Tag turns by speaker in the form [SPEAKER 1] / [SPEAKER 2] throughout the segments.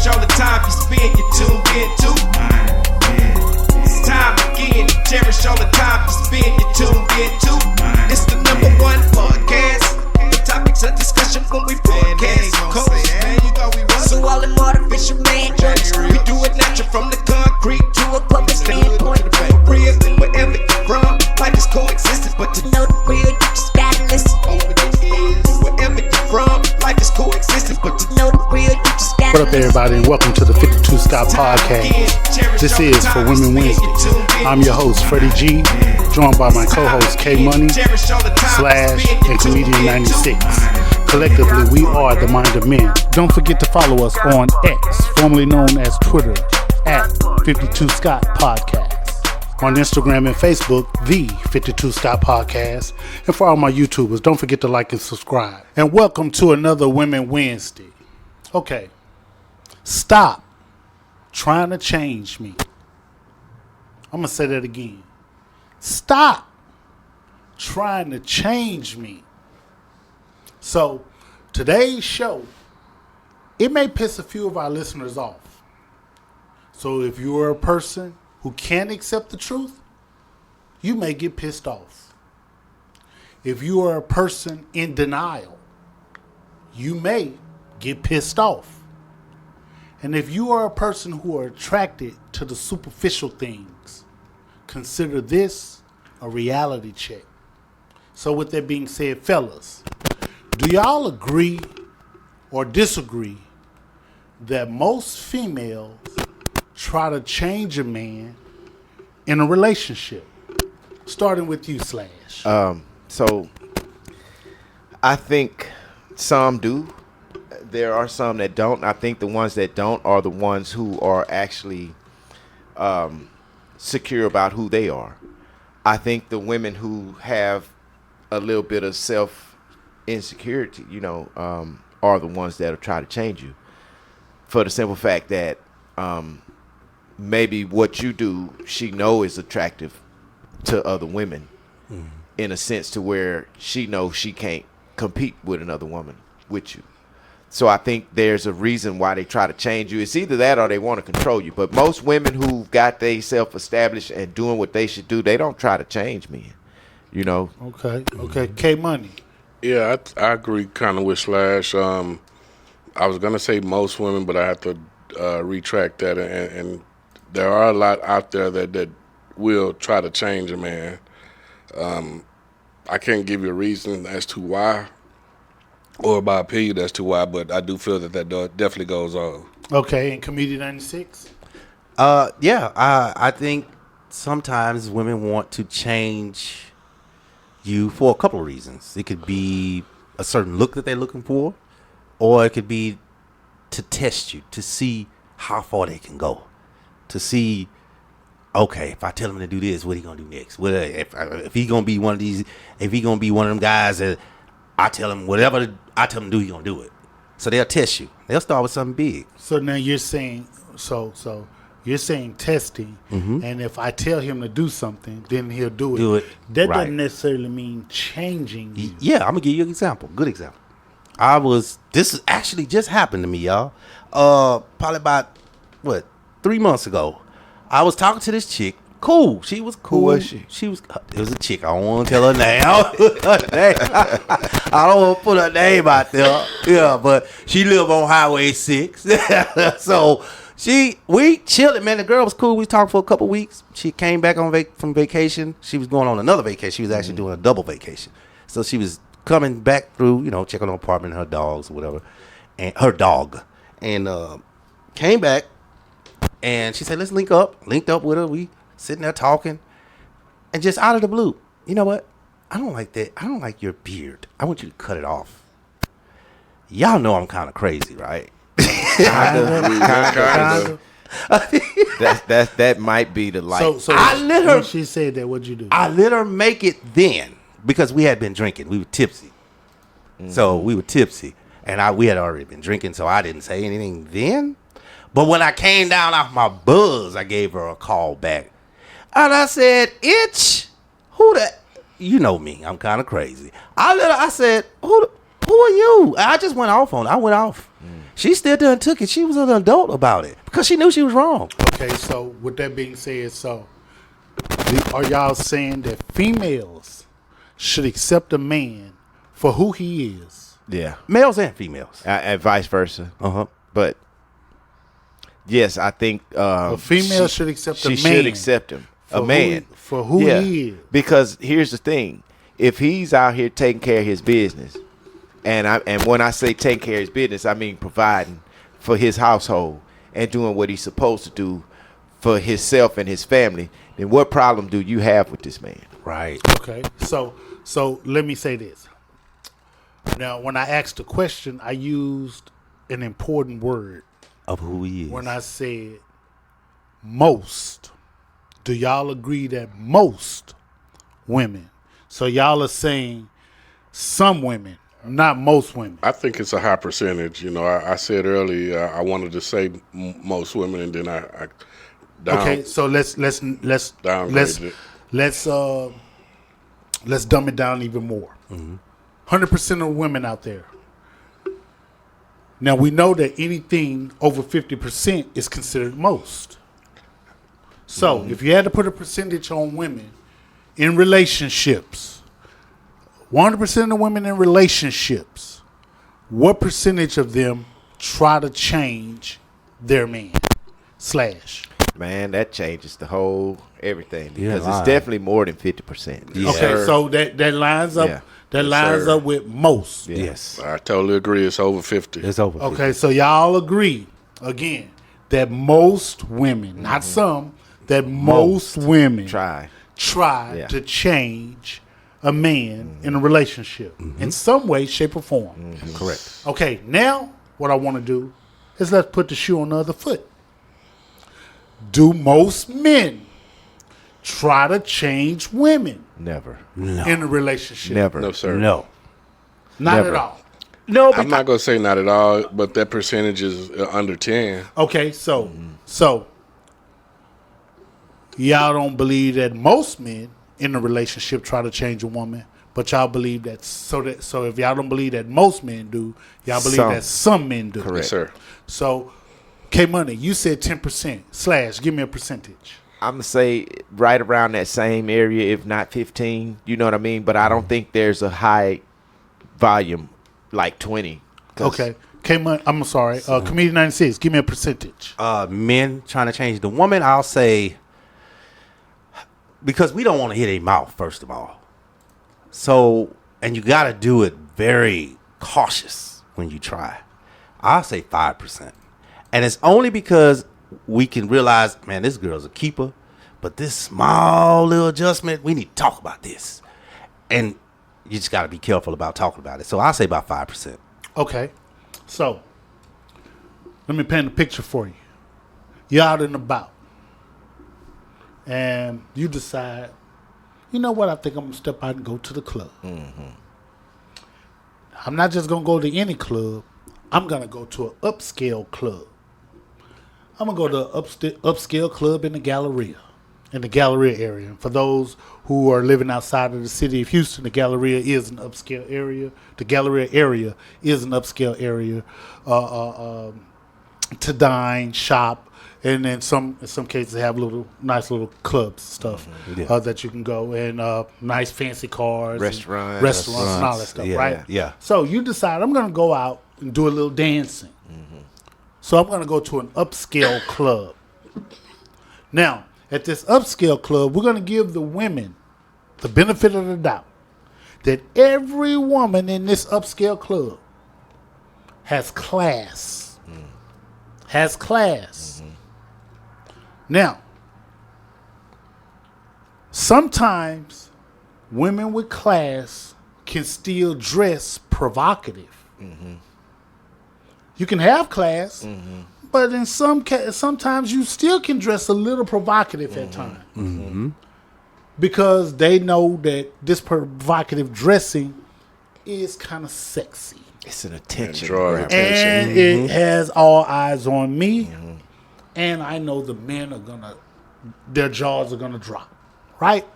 [SPEAKER 1] Cherish all the time you spend, you tuned in to. It's time again to cherish all the time you spend, you tuned in to. It's the number one podcast. The topics of discussion when we broadcast. So all them artificial man jokes, we do it natural from the concrete to a public standpoint. Real, wherever you're from, life is coexisting, but to know the real, you just gotta listen. Wherever you're from, life is coexisting, but to know the real, you just gotta listen.
[SPEAKER 2] What up, everybody, and welcome to the 52 Scott Podcast. This is For Women Wednesday. I'm your host, Freddie G, joined by my co-host, K Money, Slash, and Comedian 96. Collectively, we are the Mind of Men. Don't forget to follow us on X, formerly known as Twitter, at 52 Scott Podcast. On Instagram and Facebook, the 52 Scott Podcast. And for all my YouTubers, don't forget to like and subscribe. And welcome to another Women Wednesday. Okay, stop trying to change me. I'm going to say that again. Stop trying to change me. So, today's show, it may piss a few of our listeners off. So, if you are a person who can't accept the truth, you may get pissed off. If you are a person in denial, you may get pissed off. And if you are a person who are attracted to the superficial things, consider this a reality check. So, with that being said, fellas, do y'all agree or disagree that most females try to change a man in a relationship? Starting with you, Slash.
[SPEAKER 3] So I think some do. There are some that don't. I think the ones that don't are the ones who are actually secure about who they are. I think the women who have a little bit of self-insecurity, are the ones that'll try to change you. For the simple fact that maybe what you do, she know is attractive to other women, in a sense to where she knows she can't compete with another woman with you. So I think there's a reason why they try to change you. It's either that or they want to control you. But most women who've got they self-established and doing what they should do, they don't try to change me, Okay. K-Money.
[SPEAKER 4] Yeah, I agree kind of with Slash. I was going to say most women, but I have to retract that. And there are a lot out there that will try to change a man. I can't give you a reason as to why or my opinion as to why, but I do feel that definitely goes on.
[SPEAKER 2] Okay, and Comedian 96?
[SPEAKER 5] I think sometimes women want to change you for a couple of reasons. It could be a certain look that they're looking for, or it could be to test you, to see how far they can go, to see, okay, if I tell him to do this, what he gonna do next? What if he gonna be one of these? If he gonna be one of them guys that I tell him whatever I tell him to do, he gonna do it. So they'll test you. They'll start with something big.
[SPEAKER 2] So now you're saying you're saying testing, and if I tell him to do something, then he'll do it. That
[SPEAKER 5] right.
[SPEAKER 2] doesn't necessarily mean changing you.
[SPEAKER 5] Yeah, I'm gonna give you an example. Good example. This has actually just happened to me, y'all. Probably about 3 months ago. I was talking to this chick. Cool. She was cool.
[SPEAKER 3] Who was she?
[SPEAKER 5] It was a chick. I don't want to tell her name. I don't want to put her name out there. Yeah, but she lived on Highway 6. So we chilling, man. The girl was cool. We talked for a couple weeks. She came back from vacation. She was going on another vacation. She was actually doing a double vacation. So she was coming back through, checking on her apartment and her dogs or whatever, and her dog, and came back, and she said, "Let's link up." Linked up with her. We sitting there talking, and just out of the blue, you know what? I don't like that. I don't like your beard. I want you to cut it off. Y'all know I'm kind of crazy, right?
[SPEAKER 3] Kind of. That might be the light.
[SPEAKER 2] So
[SPEAKER 5] I let her.
[SPEAKER 2] when she said that, what'd you do?
[SPEAKER 5] I let her make it then because we had been drinking. We were tipsy, so we were tipsy, and we had already been drinking. So I didn't say anything then. But when I came down off my buzz, I gave her a call back, and I said, "Itch, who the? You know me. I'm kind of crazy." I said, "Who are you?" I just went off on. I went off. She still done took it. She was an adult about it because she knew she was wrong.
[SPEAKER 2] Okay, so with that being said, are y'all saying that females should accept a man for who he is?
[SPEAKER 3] Yeah.
[SPEAKER 5] Males and females.
[SPEAKER 3] And vice versa.
[SPEAKER 5] Uh-huh.
[SPEAKER 3] But yes, I think
[SPEAKER 2] A female should accept a man.
[SPEAKER 3] She should accept him. A man.
[SPEAKER 2] For who he is.
[SPEAKER 3] Because here's the thing. If he's out here taking care of his business, and when I say taking care of his business, I mean providing for his household and doing what he's supposed to do for himself and his family, then what problem do you have with this man?
[SPEAKER 5] Right.
[SPEAKER 2] Okay, so let me say this. Now, when I asked the question, I used an important word.
[SPEAKER 5] Of who he is.
[SPEAKER 2] When I said most, do y'all agree that most women? So y'all are saying some women, not most women.
[SPEAKER 4] I think it's a high percentage. You know, I said earlier I wanted to say most women, and then I
[SPEAKER 2] Okay, so let's
[SPEAKER 4] downgraded it.
[SPEAKER 2] let's dumb it down even more. 100% of women out there. Now we know that anything over 50% is considered most. So if you had to put a percentage on women in relationships, 100% of the women in relationships, what percentage of them try to change their man?
[SPEAKER 3] Man, that changes the whole everything because
[SPEAKER 5] Yeah,
[SPEAKER 3] it's definitely more than 50%.
[SPEAKER 5] Yeah.
[SPEAKER 2] Okay, so that lines up.
[SPEAKER 3] Yeah.
[SPEAKER 2] That lines up with most.
[SPEAKER 3] Yeah.
[SPEAKER 5] Yes.
[SPEAKER 4] I totally agree. It's over 50.
[SPEAKER 5] It's over.
[SPEAKER 2] Okay, so y'all agree again that most women, not some, that most women
[SPEAKER 3] Try.
[SPEAKER 2] try to change a man in a relationship in some way, shape, or form.
[SPEAKER 5] Correct.
[SPEAKER 2] Okay, now what I want to do is let's put the shoe on the other foot. Do most men try to change women
[SPEAKER 3] Never.
[SPEAKER 2] in a relationship?
[SPEAKER 3] Never.
[SPEAKER 4] No, sir.
[SPEAKER 5] No.
[SPEAKER 2] Not
[SPEAKER 3] Never.
[SPEAKER 2] at all.
[SPEAKER 5] No,
[SPEAKER 4] I'm not going to say not at all, but that percentage is under 10.
[SPEAKER 2] Okay, so y'all don't believe that most men in a relationship try to change a woman, but y'all believe that so if y'all don't believe that most men do, y'all believe
[SPEAKER 3] Some.
[SPEAKER 2] that some men do.
[SPEAKER 3] Correct.
[SPEAKER 4] Yes, sir.
[SPEAKER 2] So K Money, you said 10%. / give me a percentage.
[SPEAKER 3] I'm going to say right around that same area, if not 15. You know what I mean? But I don't think there's a high volume like 20. 'Cause
[SPEAKER 2] Okay. K Money, I'm sorry. Comedian 96, give me a percentage.
[SPEAKER 5] Men trying to change the woman, I'll say, because we don't want to hit a mouth, first of all. So, and you got to do it very cautious when you try. I'll say 5%. And it's only because we can realize, man, this girl's a keeper, but this small little adjustment, we need to talk about this. And you just got to be careful about talking about it. So I'll say about 5%.
[SPEAKER 2] Okay. So, let me paint a picture for you. You're out and about. And you decide, you know what, I think I'm going to step out and go to the club. I'm not just going to go to any club. I'm going to go to an upscale club. I'm going to go to an upscale club in the Galleria area. And for those who are living outside of the city of Houston, the Galleria is an upscale area. The Galleria area is an upscale area to dine, shop, and then in some cases they have nice little clubs and stuff that you can go, and nice fancy cars, restaurants and all that stuff, right?
[SPEAKER 5] Yeah.
[SPEAKER 2] So you decide, I'm going to go out and do a little dancing. So I'm going to go to an upscale club. Now, at this upscale club, we're going to give the women the benefit of the doubt that every woman in this upscale club has class. Has class. Now, sometimes women with class can still dress provocative. You can have class, but in sometimes you still can dress a little provocative at times. Because they know that this provocative dressing is kind of sexy.
[SPEAKER 3] It's an attention.
[SPEAKER 4] Draw
[SPEAKER 3] grabber.
[SPEAKER 4] attention.
[SPEAKER 2] And it has all eyes on me. And I know the men are their jaws are gonna drop. Right?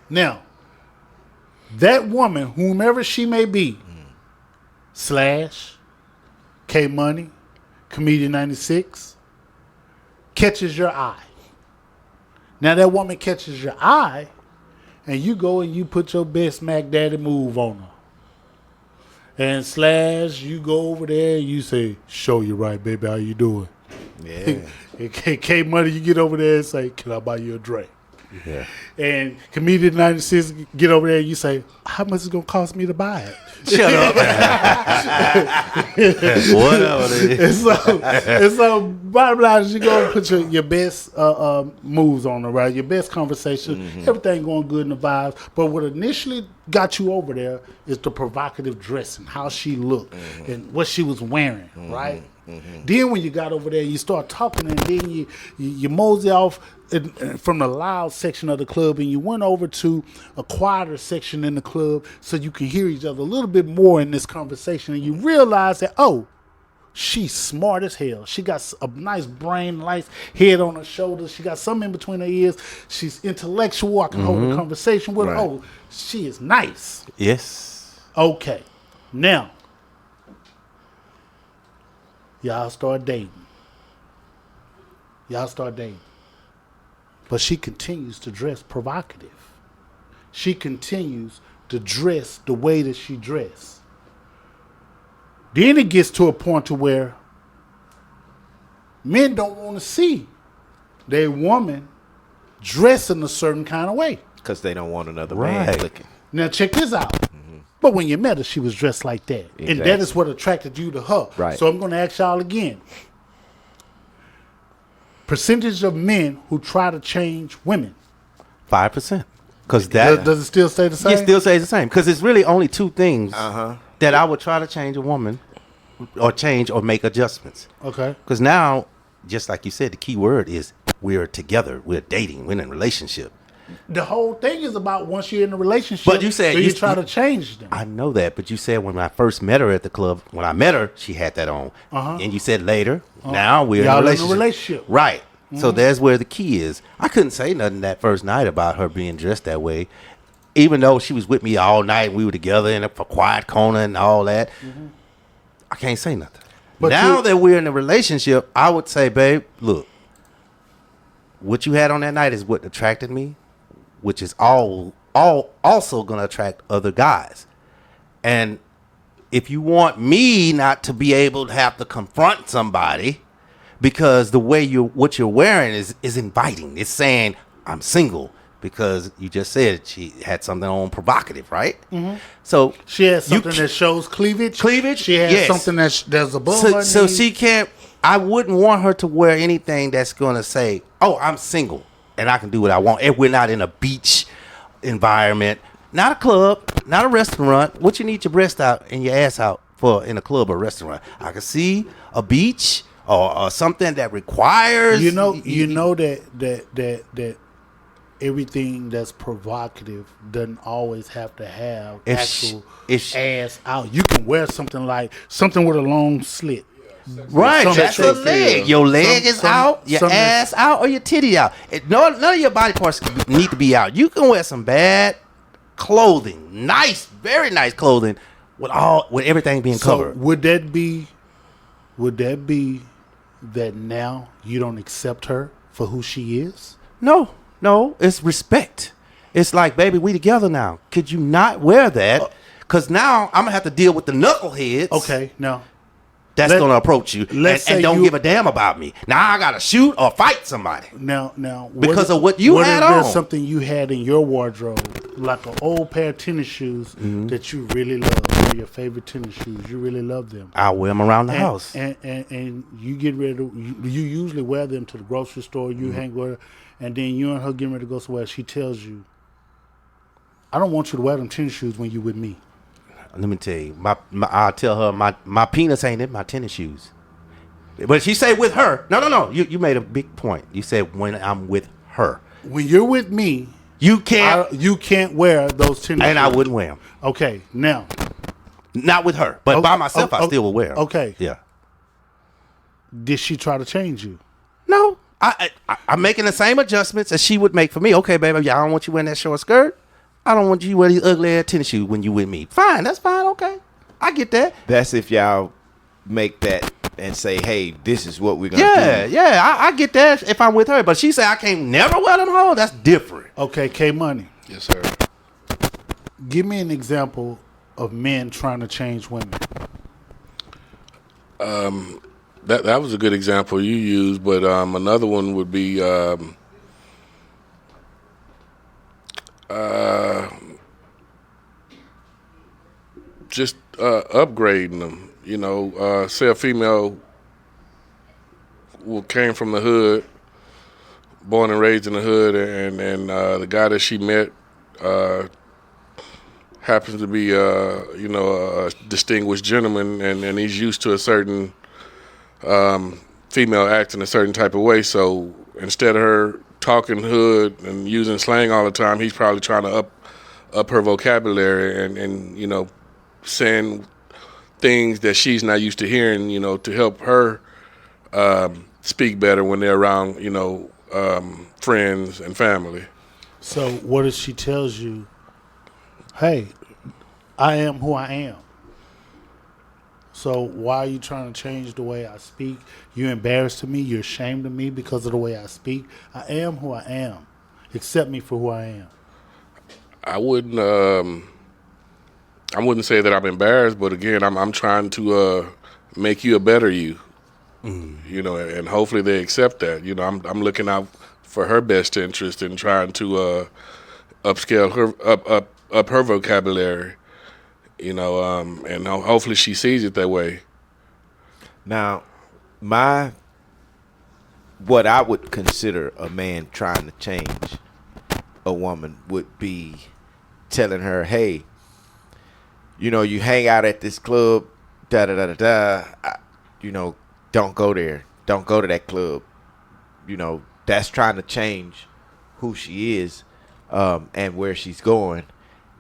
[SPEAKER 2] Now, that woman, whomever she may be, / K Money, Comedian 96, catches your eye. Now that woman catches your eye, and you go and you put your best Mac Daddy move on her. And Slash, you go over there and you say, show you right, baby, how you doing?
[SPEAKER 3] Yeah.
[SPEAKER 2] And K Money, you get over there and say, can I buy you a drink?
[SPEAKER 3] Yeah.
[SPEAKER 2] And Comedian 96 get over there and you say, how much is it going to cost me to buy it?
[SPEAKER 5] Shut up. Whatever.
[SPEAKER 2] And so bottom line is you go and put your best moves on her, right? Your best conversation, everything going good in the vibes. But what initially got you over there is the provocative dressing, how she looked and what she was wearing, right? Then when you got over there, you start talking, and then you mosey off from the loud section of the club, and you went over to a quieter section in the club so you can hear each other a little bit more in this conversation, and you realize that, oh, she's smart as hell. She got a nice brain, nice head on her shoulders. She got something in between her ears. She's intellectual. I can hold a conversation with her. Oh, she is nice.
[SPEAKER 5] Yes.
[SPEAKER 2] Okay. Now, y'all start dating. But she continues to dress provocative. She continues to dress the way that she dressed. Then it gets to a point to where men don't want to see their woman dressing a certain kind of way.
[SPEAKER 3] Because they don't want another man looking.
[SPEAKER 2] Now check this out. But when you met her, she was dressed like that. Exactly. And that is what attracted you to her.
[SPEAKER 3] Right.
[SPEAKER 2] So I'm going to ask y'all again. Percentage of men who try to change women.
[SPEAKER 5] 5%. Because that
[SPEAKER 2] does it still stay the same?
[SPEAKER 5] It still stays the same. Because it's really only two things that I would try to change a woman or change or make adjustments.
[SPEAKER 2] Okay.
[SPEAKER 5] Because now, just like you said, the key word is we're together. We're dating. We're in a relationship.
[SPEAKER 2] The whole thing is about once you're in a relationship,
[SPEAKER 5] but you said
[SPEAKER 2] you try to change them.
[SPEAKER 5] I know that, but you said when I first met her at the club, when I met her, she had that on. And you said later, now we're in a relationship. Right. So that's where the key is. I couldn't say nothing that first night about her being dressed that way, even though she was with me all night. We were together in a quiet corner and all that. I can't say nothing. But now that we're in a relationship, I would say, babe, look, what you had on that night is what attracted me, which is all also going to attract other guys. And if you want me not to be able to have to confront somebody because the way what you're wearing is inviting. It's saying I'm single because you just said she had something on provocative, right? So
[SPEAKER 2] she has something that shows cleavage. She has something that's above her knees.
[SPEAKER 5] So she can't. I wouldn't want her to wear anything that's going to say, "Oh, I'm single and I can do what I want." If we're not in a beach environment, not a club, not a restaurant. What you need your breast out and your ass out for in a club or restaurant? I can see a beach or something that requires.
[SPEAKER 2] You know that everything that's provocative doesn't always have to have actual ass out. You can wear something with a long slit.
[SPEAKER 5] Right, that's a leg. Your leg is out, your ass out, or your titty out. None of your body parts need to be out. You can wear some bad clothing, nice, very nice clothing, with everything being covered.
[SPEAKER 2] Would that be that now you don't accept her for who she is?
[SPEAKER 5] No, it's respect. It's like, baby, we together now. Could you not wear that? Because now I'm gonna have to deal with the knuckleheads.
[SPEAKER 2] Okay, no.
[SPEAKER 5] That's going to approach you and don't give a damn about me. Now I got to shoot or fight somebody.
[SPEAKER 2] Now,
[SPEAKER 5] because of what you had on.
[SPEAKER 2] What if there's something you had in your wardrobe, like an old pair of tennis shoes that you really love, one of your favorite tennis shoes, you really love them.
[SPEAKER 5] I wear them around the house.
[SPEAKER 2] And you get ready to, you usually wear them to the grocery store, you hang with her, and then you and her getting ready to go somewhere, she tells you, I don't want you to wear them tennis shoes when you with me.
[SPEAKER 5] Let me tell you, I'll tell her my penis ain't in my tennis shoes. But she say with her. No. You made a big point. You said when I'm with her.
[SPEAKER 2] When you're with me, you can't wear those tennis shoes.
[SPEAKER 5] And I wouldn't wear them.
[SPEAKER 2] Okay, now.
[SPEAKER 5] Not with her. But by myself, I still will wear them.
[SPEAKER 2] Okay.
[SPEAKER 5] Yeah.
[SPEAKER 2] Did she try to change you?
[SPEAKER 5] No. I'm making the same adjustments as she would make for me. Okay, baby, I don't want you wearing that short skirt. I don't want you to wear these ugly ass tennis shoes when you with me. Fine, that's fine, okay. I get that.
[SPEAKER 3] That's if y'all make that and say, hey, this is what we're gonna do.
[SPEAKER 5] Yeah, I get that if I'm with her. But she say I can't never wear them home. That's different.
[SPEAKER 2] Okay, K Money.
[SPEAKER 4] Yes, sir.
[SPEAKER 2] Give me an example of men trying to change women.
[SPEAKER 4] That was a good example you used, but another one would be just upgrading them. You know, say a female came from the hood, born and raised in the hood, and the guy that she met happens to be a distinguished gentleman, and he's used to a certain female acting a certain type of way. So instead of her talking hood and using slang all the time, he's probably trying to up her vocabulary and you know, saying things that she's not used to hearing, you know, to help her speak better when they're around, you know, friends and family.
[SPEAKER 2] So what if she tells you, hey, I am who I am? So why are you trying to change the way I speak? You're embarrassed of me. You're ashamed of me because of the way I speak. I am who I am. Accept me for who I am.
[SPEAKER 4] I wouldn't say that I'm embarrassed, but again, I'm trying to make you a better you. You know, and hopefully they accept that. You know, I'm looking out for her best interest in trying to upscale her up her vocabulary. You know, and hopefully she sees it that way.
[SPEAKER 3] Now, what I would consider a man trying to change a woman would be telling her, hey, you know, you hang out at this club, you know, don't go there. Don't go to that club. You know, that's trying to change who she is and where she's going.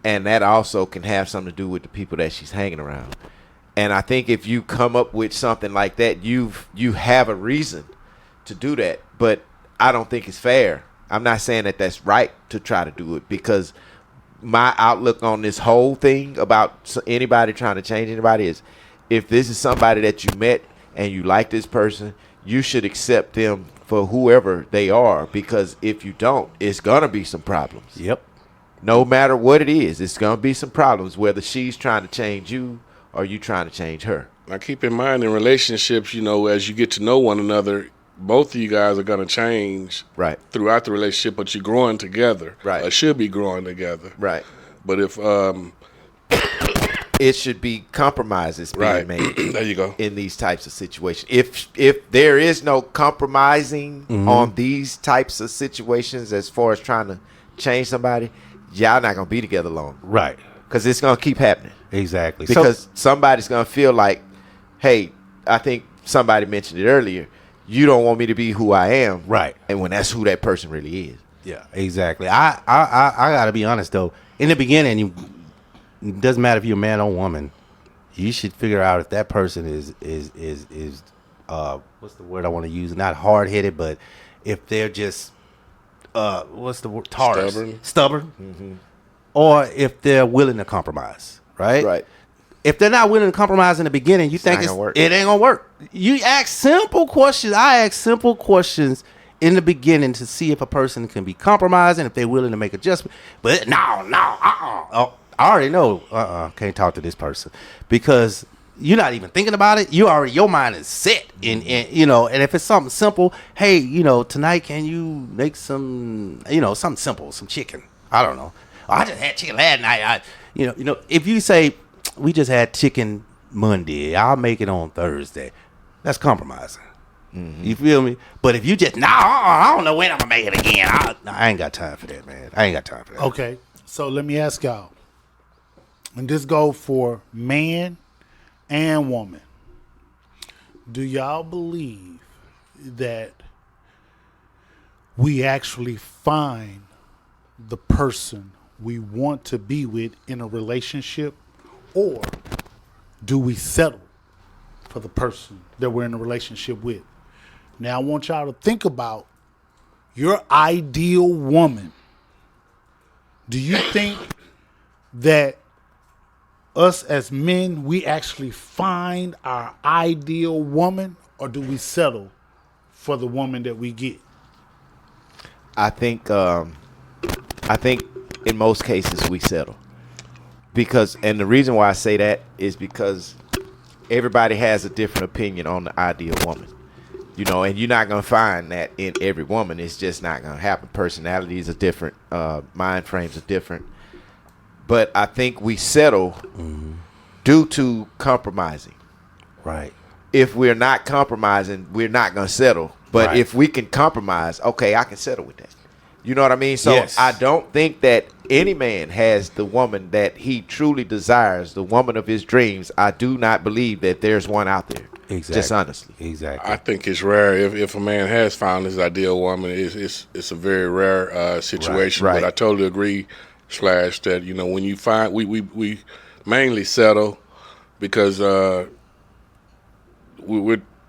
[SPEAKER 3] And that also can have something to do with the people that she's hanging around. And I think if you come up with something like that, you have a reason to do that. But I don't think it's fair. I'm not saying that that's right to try to do it, because my outlook on this whole thing about anybody trying to change anybody is, if this is somebody that you met and you like this person, you should accept them for whoever they are, because if you don't, it's going to be some problems.
[SPEAKER 5] Yep.
[SPEAKER 3] No matter what it is, it's going to be some problems, whether she's trying to change you or you trying to change her.
[SPEAKER 4] Now, keep in mind, in relationships, you know, as you get to know one another, both of you guys are going to change throughout the relationship, but you're growing together.
[SPEAKER 3] Right.
[SPEAKER 4] Or should be growing together.
[SPEAKER 3] Right.
[SPEAKER 4] But if
[SPEAKER 3] it should be compromises being made.
[SPEAKER 4] There you go.
[SPEAKER 3] In these types of situations. If there is no compromising on these types of situations as far as trying to change somebody, y'all not going to be together long.
[SPEAKER 5] Right.
[SPEAKER 3] Because it's going to keep happening.
[SPEAKER 5] Exactly.
[SPEAKER 3] Because somebody's going to feel like, hey, I think somebody mentioned it earlier, you don't want me to be who I am.
[SPEAKER 5] Right.
[SPEAKER 3] And when that's who that person really is.
[SPEAKER 5] Yeah, exactly. I got to be honest, though. In the beginning, it doesn't matter if you're a man or woman, you should figure out if that person is what's the word I want to use? Not hard-headed, but if they're just what's the word? Stubborn. Mm-hmm. Or if they're willing to compromise, right?
[SPEAKER 3] Right.
[SPEAKER 5] If they're not willing to compromise in the beginning, you think it ain't gonna work. You ask simple questions. I ask simple questions in the beginning to see if a person can be compromised and if they're willing to make adjustments. But I already know, can't talk to this person, because you're not even thinking about it. Your mind is set in, you know. And if it's something simple, hey, you know, tonight can you make some, you know, something simple, some chicken? I don't know. I just had chicken last night. You know, if you say we just had chicken Monday, I'll make it on Thursday. That's compromising. Mm-hmm. You feel me? But if you just I don't know when I'm gonna make it again. I ain't got time for that, man. I ain't got time for that.
[SPEAKER 2] Okay, so let me ask y'all, and this go for man and woman. Do y'all believe that we actually find the person we want to be with in a relationship, or do we settle for the person that we're in a relationship with? Now I want y'all to think about your ideal woman. Do you think that us as men, we actually find our ideal woman, or do we settle for the woman that we get?
[SPEAKER 3] I think in most cases we settle because, and the reason why I say that is because everybody has a different opinion on the ideal woman, and you're not gonna find that in every woman. It's just not gonna happen. Personalities are different, mind frames are different, but I think we settle due to compromising.
[SPEAKER 5] Right.
[SPEAKER 3] If we're not compromising, we're not gonna settle. But
[SPEAKER 5] Right.
[SPEAKER 3] if we can compromise, okay, I can settle with that. You know what I mean? So
[SPEAKER 5] Yes.
[SPEAKER 3] I don't think that any man has the woman that he truly desires, the woman of his dreams. I do not believe that there's one out there.
[SPEAKER 5] Exactly.
[SPEAKER 3] Just honestly.
[SPEAKER 5] Exactly.
[SPEAKER 4] I think it's rare if a man has found his ideal woman. It's a very rare situation.
[SPEAKER 3] Right.
[SPEAKER 4] But I totally agree, Slash, that when you find we mainly settle because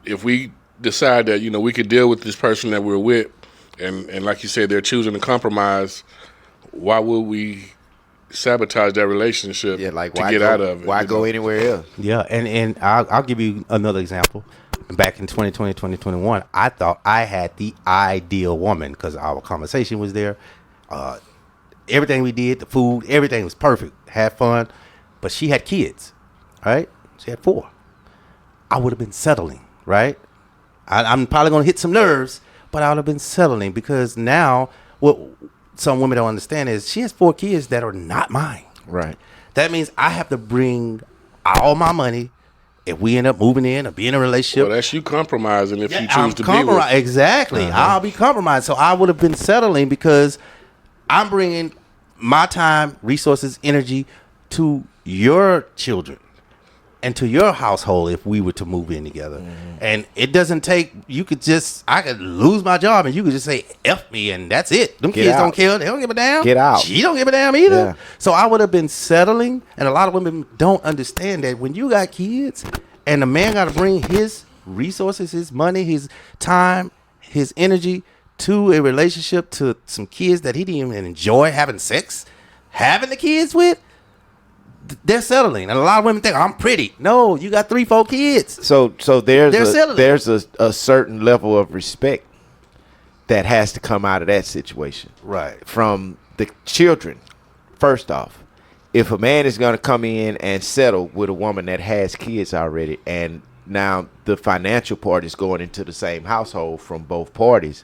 [SPEAKER 4] if we decide that we could deal with this person that we're with, and like you said, they're choosing to compromise, why would we sabotage that relationship
[SPEAKER 3] Yeah, like
[SPEAKER 4] to
[SPEAKER 3] why
[SPEAKER 4] get
[SPEAKER 3] go,
[SPEAKER 4] out of it?
[SPEAKER 3] Why go anywhere else?
[SPEAKER 5] Yeah, and I'll give you another example. Back in 2020, 2021, I thought I had the ideal woman because our conversation was there. Everything we did, the food, everything was perfect. Had fun. But she had kids, right? She had 4. I would have been settling, right? I'm probably going to hit some nerves, but I would have been settling because now what some women don't understand is she has 4 kids that are not mine.
[SPEAKER 3] Right.
[SPEAKER 5] That means I have to bring all my money if we end up moving in or being in a relationship.
[SPEAKER 4] Well, that's you compromising if you choose
[SPEAKER 5] I'm
[SPEAKER 4] to be with.
[SPEAKER 5] Exactly. I'll be compromised. So I would have been settling because I'm bringing my time, resources, energy to your children and to your household if we were to move in together. And it doesn't take, I could lose my job and you could just say, F me, and that's it. Them kids
[SPEAKER 3] out.
[SPEAKER 5] don't care. They don't give a damn.
[SPEAKER 3] Get out.
[SPEAKER 5] She don't give a damn either.
[SPEAKER 3] Yeah.
[SPEAKER 5] So I would have been settling. And a lot of women don't understand that when you got kids and the man got to bring his resources, his money, his time, his energy to a relationship, to some kids that he didn't even enjoy having the kids with, they're settling. And a lot of women think, I'm pretty. No, you got 3-4 kids.
[SPEAKER 3] So
[SPEAKER 5] They're settling.
[SPEAKER 3] there's a certain level of respect that has to come out of that situation.
[SPEAKER 5] Right.
[SPEAKER 3] From the children, first off. If a man is going to come in and settle with a woman that has kids already, and now the financial part is going into the same household from both parties,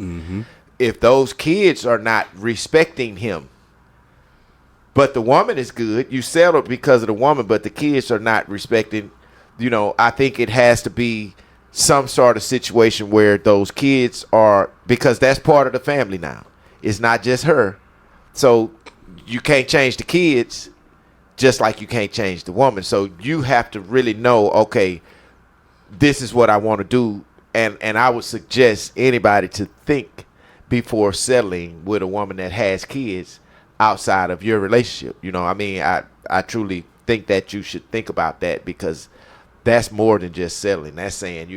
[SPEAKER 3] if those kids are not respecting him, but the woman is good, you settled because of the woman, but the kids are not respecting, I think it has to be some sort of situation where those kids are, because that's part of the family now. It's not just her. So you can't change the kids just like you can't change the woman. So you have to really know, okay, this is what I want to do. And I would suggest anybody to think before settling with a woman that has kids outside of your relationship. I truly think that you should think about that, because that's more than just settling. That's saying,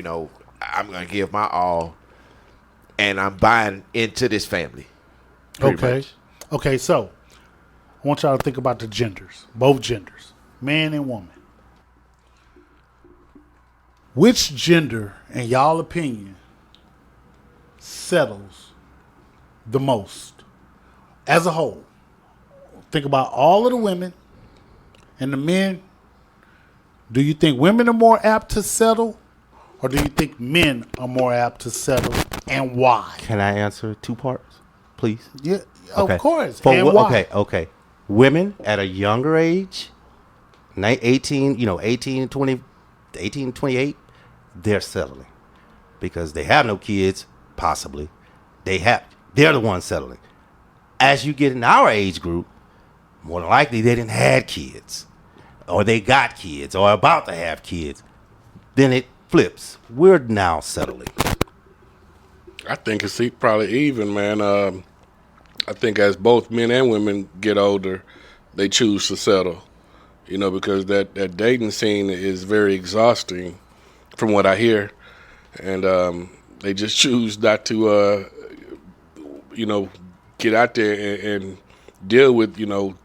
[SPEAKER 3] I'm going to give my all and I'm buying into this family.
[SPEAKER 2] Okay. Okay, so I want y'all to think about the genders, both genders, man and woman. Which gender, in y'all opinion, settles the most as a whole? Think about all of the women and the men. Do you think women are more apt to settle, or do you think men are more apt to settle, and why?
[SPEAKER 5] Can I answer 2 parts, please?
[SPEAKER 2] Yeah,
[SPEAKER 5] Okay.
[SPEAKER 2] of course.
[SPEAKER 5] For
[SPEAKER 2] and why?
[SPEAKER 5] Okay. Women at a younger age, 18, 20, 18, 28, they're settling because they have no kids, possibly. They're the ones settling. As you get in our age group, more than likely they didn't have kids, or they got kids, or about to have kids. Then it flips. We're now settling.
[SPEAKER 4] I think it's probably even, man. I think as both men and women get older, they choose to settle, because that dating scene is very exhausting from what I hear. And they just choose not to, get out there and deal with,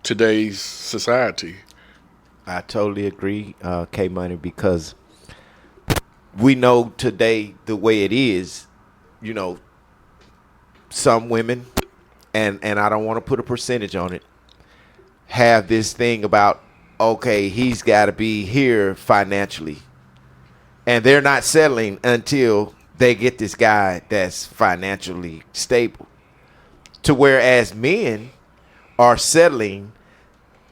[SPEAKER 4] today's society.
[SPEAKER 3] I totally agree, K Money, because we know today the way it is, you know, some women, and I don't want to put a percentage on it, have this thing about, okay, he's got to be here financially. And they're not settling until they get this guy that's financially stable. To whereas men are settling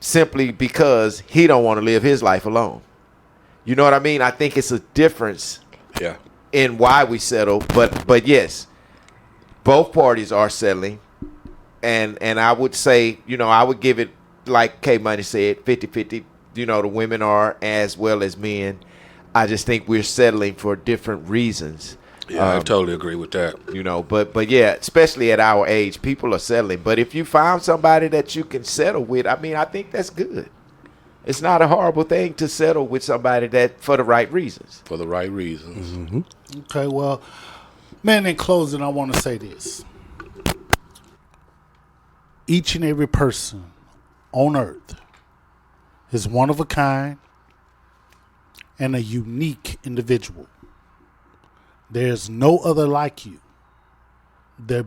[SPEAKER 3] simply because he don't want to live his life alone. You know what I mean? I think it's a difference in why we settle. But yes, both parties are settling. And I would say, you know, I would give it, like K Money said, 50-50. You know, the women are as well as men. I just think we're settling for different reasons.
[SPEAKER 4] Yeah, I totally agree with that.
[SPEAKER 3] You know, but yeah, especially at our age, people are settling. But if you found somebody that you can settle with, I mean, I think that's good. It's not a horrible thing to settle with somebody that for the right reasons.
[SPEAKER 4] For the right reasons.
[SPEAKER 2] Mm-hmm. Okay, well, man, in closing, I want to say this. Each and every person on earth is one of a kind and a unique individual. There's no other like you. There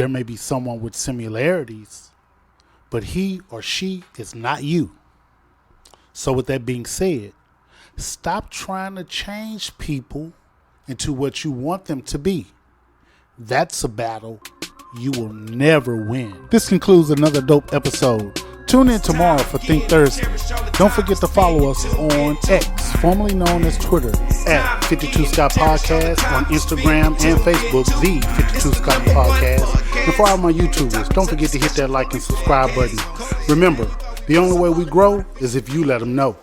[SPEAKER 2] may be someone with similarities, but he or she is not you. So with that being said, stop trying to change people into what you want them to be. That's a battle you will never win. This concludes another dope episode. Tune in tomorrow for Think Thursday. Don't forget to follow us on X, formerly known as Twitter, at 52 Scott Podcast, on Instagram and Facebook, the 52 Scott Podcast. And for all my YouTubers, don't forget to hit that like and subscribe button. Remember, the only way we grow is if you let them know.